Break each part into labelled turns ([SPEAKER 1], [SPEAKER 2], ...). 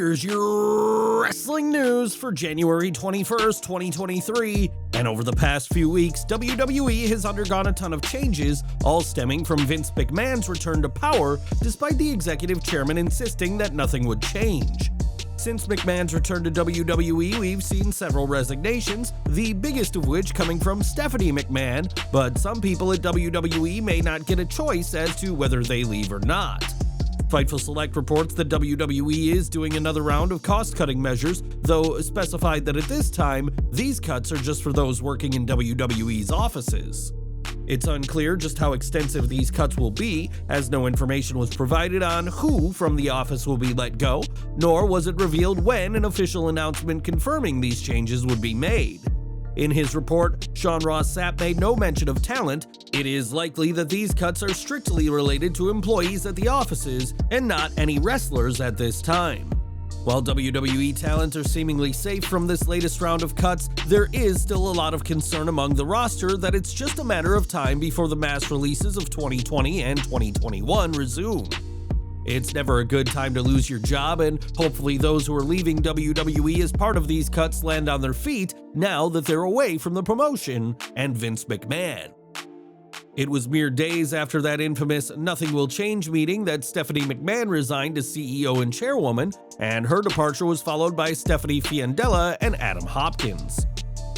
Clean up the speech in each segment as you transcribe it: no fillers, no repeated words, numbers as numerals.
[SPEAKER 1] here's your wrestling news for January 21st, 2023. And over the past few weeks, WWE has undergone a ton of changes, all stemming from Vince McMahon's return to power, despite the executive chairman insisting that nothing would change. Since McMahon's return to WWE, we've seen several resignations, the biggest of which coming from Stephanie McMahon, but some people at WWE may not get a choice as to whether they leave or not. Fightful Select reports that WWE is doing another round of cost-cutting measures, though specified that at this time, these cuts are just for those working in WWE's offices. It's unclear just how extensive these cuts will be, as no information was provided on who from the office will be let go, nor was it revealed when an official announcement confirming these changes would be made. In his report, Sean Ross Sapp made no mention of talent. It is likely that these cuts are strictly related to employees at the offices and not any wrestlers at this time. While WWE talent are seemingly safe from this latest round of cuts, there is still a lot of concern among the roster that it's just a matter of time before the mass releases of 2020 and 2021 resume. It's never a good time to lose your job, and hopefully those who are leaving WWE as part of these cuts land on their feet now that they're away from the promotion and Vince McMahon. It was mere days after that infamous Nothing Will Change meeting that Stephanie McMahon resigned as CEO and chairwoman, and her departure was followed by Stephanie Fiandella and Adam Hopkins.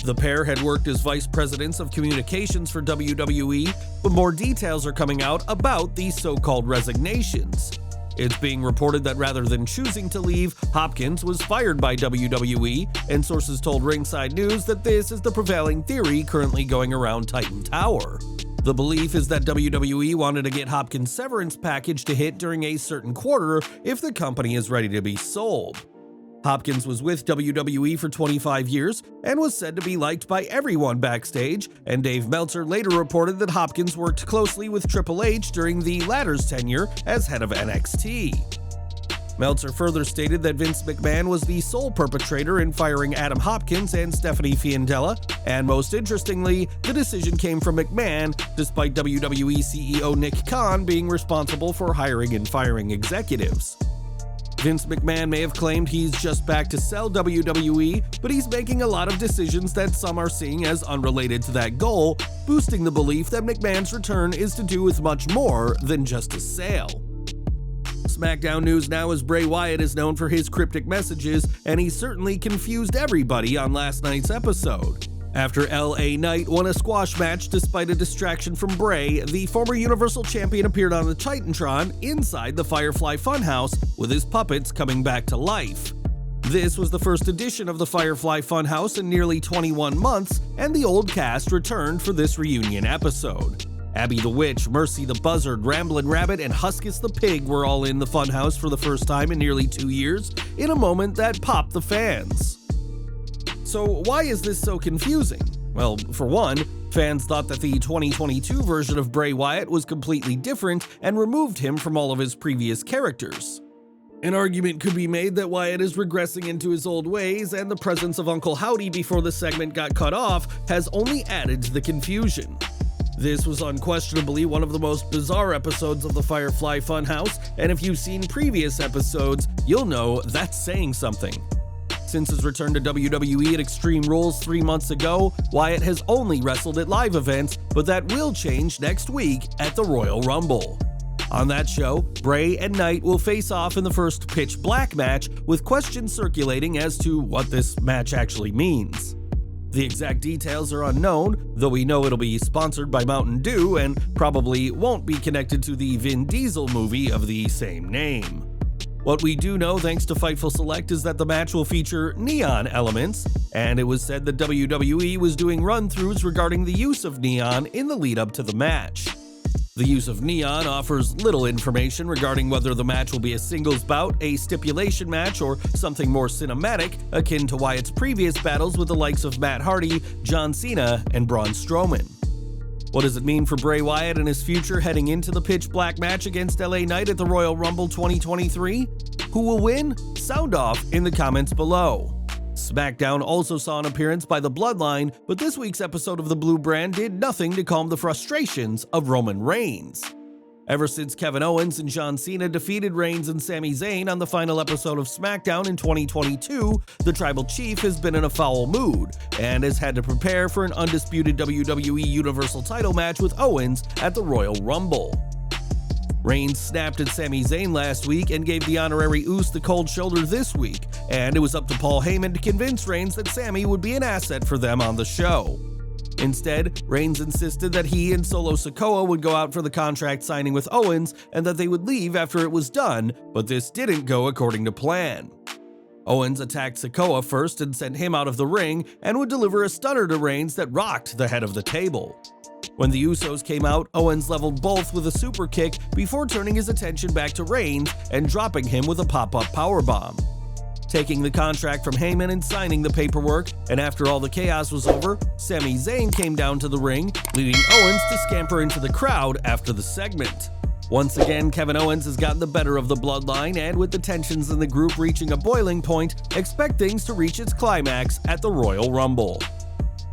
[SPEAKER 1] The pair had worked as vice presidents of communications for WWE, but more details are coming out about these so-called resignations. It's being reported that rather than choosing to leave, Hopkins was fired by WWE, and sources told Ringside News that this is the prevailing theory currently going around Titan Tower. The belief is that WWE wanted to get Hopkins' severance package to hit during a certain quarter if the company is ready to be sold. Hopkins was with WWE for 25 years and was said to be liked by everyone backstage, and Dave Meltzer later reported that Hopkins worked closely with Triple H during the latter's tenure as head of NXT. Meltzer further stated that Vince McMahon was the sole perpetrator in firing Adam Hopkins and Stephanie Fiandella, and most interestingly, the decision came from McMahon, despite WWE CEO Nick Khan being responsible for hiring and firing executives. Vince McMahon may have claimed he's just back to sell WWE, but he's making a lot of decisions that some are seeing as unrelated to that goal, boosting the belief that McMahon's return is to do with much more than just a sale. SmackDown news now as Bray Wyatt is known for his cryptic messages, and he certainly confused everybody on last night's episode. After LA Knight won a squash match despite a distraction from Bray, the former Universal Champion appeared on the Titantron inside the Firefly Funhouse, with his puppets coming back to life. This was the first edition of the Firefly Funhouse in nearly 21 months, and the old cast returned for this reunion episode. Abby the Witch, Mercy the Buzzard, Ramblin' Rabbit, and Huskus the Pig were all in the Funhouse for the first time in nearly 2 years, in a moment that popped the fans. So why is this so confusing? Well, for one, fans thought that the 2022 version of Bray Wyatt was completely different and removed him from all of his previous characters. An argument could be made that Wyatt is regressing into his old ways, and the presence of Uncle Howdy before the segment got cut off has only added to the confusion. This was unquestionably one of the most bizarre episodes of the Firefly Funhouse, and if you've seen previous episodes, you'll know that's saying something. Since his return to WWE at Extreme Rules 3 months ago, Wyatt has only wrestled at live events, but that will change next week at the Royal Rumble. On that show, Bray and Knight will face off in the first Pitch Black match, with questions circulating as to what this match actually means. The exact details are unknown, though we know it'll be sponsored by Mountain Dew and probably won't be connected to the Vin Diesel movie of the same name. What we do know, thanks to Fightful Select, is that the match will feature neon elements, and it was said that WWE was doing run-throughs regarding the use of neon in the lead-up to the match. The use of neon offers little information regarding whether the match will be a singles bout, a stipulation match, or something more cinematic, akin to Wyatt's previous battles with the likes of Matt Hardy, John Cena, and Braun Strowman. What does it mean for Bray Wyatt and his future heading into the Pitch Black match against LA Knight at the Royal Rumble 2023? Who will win? Sound off in the comments below. SmackDown also saw an appearance by the Bloodline, but this week's episode of the Blue Brand did nothing to calm the frustrations of Roman Reigns. Ever since Kevin Owens and John Cena defeated Reigns and Sami Zayn on the final episode of SmackDown in 2022, the Tribal Chief has been in a foul mood and has had to prepare for an undisputed WWE Universal title match with Owens at the Royal Rumble. Reigns snapped at Sami Zayn last week and gave the honorary Uce the cold shoulder this week, and it was up to Paul Heyman to convince Reigns that Sami would be an asset for them on the show. Instead, Reigns insisted that he and Solo Sikoa would go out for the contract signing with Owens and that they would leave after it was done, but this didn't go according to plan. Owens attacked Sikoa first and sent him out of the ring and would deliver a stunner to Reigns that rocked the head of the table. When the Usos came out, Owens leveled both with a super kick before turning his attention back to Reigns and dropping him with a pop-up powerbomb. Taking the contract from Heyman and signing the paperwork, and after all the chaos was over, Sami Zayn came down to the ring, leading Owens to scamper into the crowd after the segment. Once again, Kevin Owens has gotten the better of the bloodline, and with the tensions in the group reaching a boiling point, expect things to reach its climax at the Royal Rumble.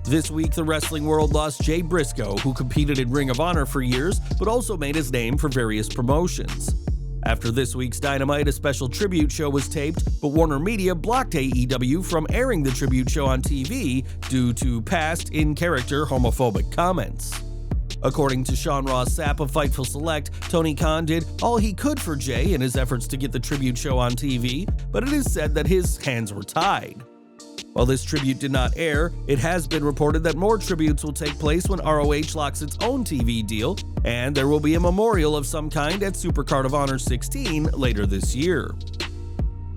[SPEAKER 1] This week, the wrestling world lost Jay Briscoe, who competed in Ring of Honor for years, but also made his name for various promotions. After this week's Dynamite, a special tribute show was taped, but Warner Media blocked AEW from airing the tribute show on TV due to past, in-character homophobic comments. According to Sean Ross Sapp of Fightful Select, Tony Khan did all he could for Jay in his efforts to get the tribute show on TV, but it is said that his hands were tied. While this tribute did not air, it has been reported that more tributes will take place when ROH locks its own TV deal, and there will be a memorial of some kind at Supercard of Honor 16 later this year.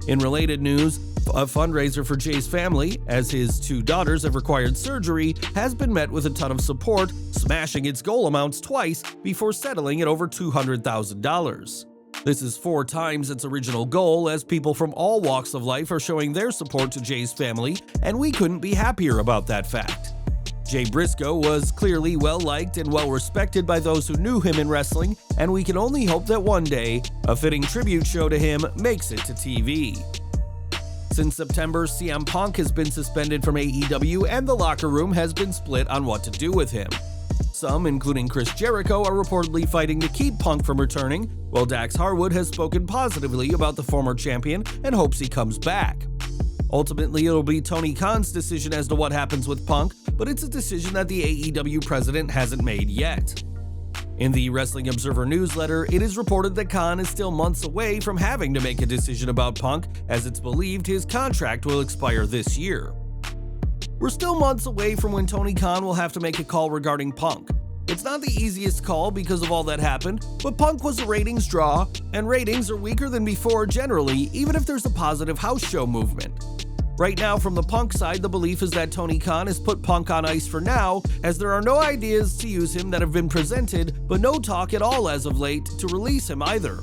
[SPEAKER 1] In related news, a fundraiser for Jay's family, as his two daughters have required surgery, has been met with a ton of support, smashing its goal amounts twice before settling at over $200,000. This is 4 times its original goal, as people from all walks of life are showing their support to Jay's family, and we couldn't be happier about that fact. Jay Briscoe was clearly well-liked and well-respected by those who knew him in wrestling, and we can only hope that one day, a fitting tribute show to him makes it to TV. Since September, CM Punk has been suspended from AEW, and the locker room has been split on what to do with him. Some, including Chris Jericho, are reportedly fighting to keep Punk from returning, while Dax Harwood has spoken positively about the former champion and hopes he comes back. Ultimately, it'll be Tony Khan's decision as to what happens with Punk, but it's a decision that the AEW president hasn't made yet. In the Wrestling Observer newsletter, it is reported that Khan is still months away from having to make a decision about Punk, as it's believed his contract will expire this year. We're still months away from when Tony Khan will have to make a call regarding Punk. It's not the easiest call because of all that happened, but Punk was a ratings draw, and ratings are weaker than before generally, even if there's a positive house show movement. Right now, from the Punk side, the belief is that Tony Khan has put Punk on ice for now, as there are no ideas to use him that have been presented, but no talk at all as of late to release him either.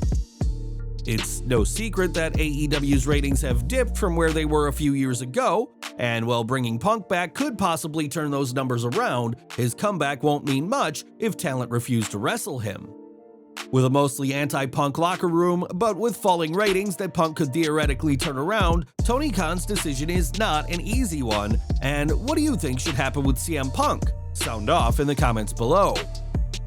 [SPEAKER 1] It's no secret that AEW's ratings have dipped from where they were a few years ago, and while bringing Punk back could possibly turn those numbers around, his comeback won't mean much if talent refuse to wrestle him. With a mostly anti-Punk locker room, but with falling ratings that Punk could theoretically turn around, Tony Khan's decision is not an easy one, and what do you think should happen with CM Punk? Sound off in the comments below.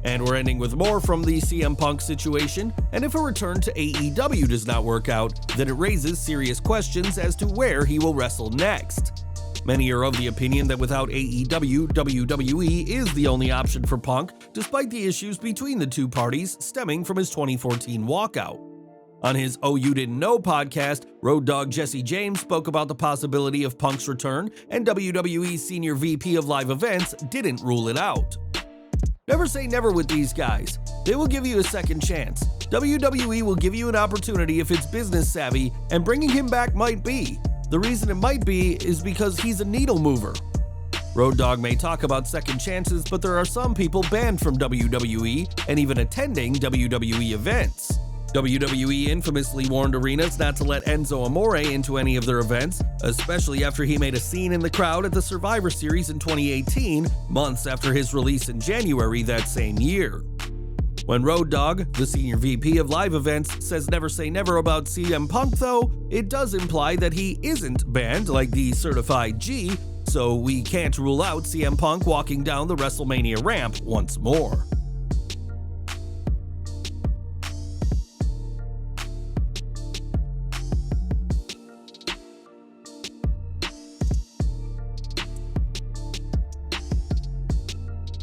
[SPEAKER 1] And we're ending with more from the CM Punk situation, and if a return to AEW does not work out, then it raises serious questions as to where he will wrestle next. Many are of the opinion that without AEW, WWE is the only option for Punk, despite the issues between the two parties stemming from his 2014 walkout. On his Oh You Didn't Know podcast, Road Dogg Jesse James spoke about the possibility of Punk's return, and WWE's Senior VP of Live Events didn't rule it out. Never say never with these guys. They will give you a second chance. WWE will give you an opportunity if it's business savvy, and bringing him back might be. The reason it might be is because he's a needle mover. Road Dogg may talk about second chances, but there are some people banned from WWE and even attending WWE events. WWE infamously warned arenas not to let Enzo Amore into any of their events, especially after he made a scene in the crowd at the Survivor Series in 2018, months after his release in January that same year. When Road Dogg, the Senior VP of Live Events, says never say never about CM Punk though, it does imply that he isn't banned like the Certified G, so we can't rule out CM Punk walking down the WrestleMania ramp once more.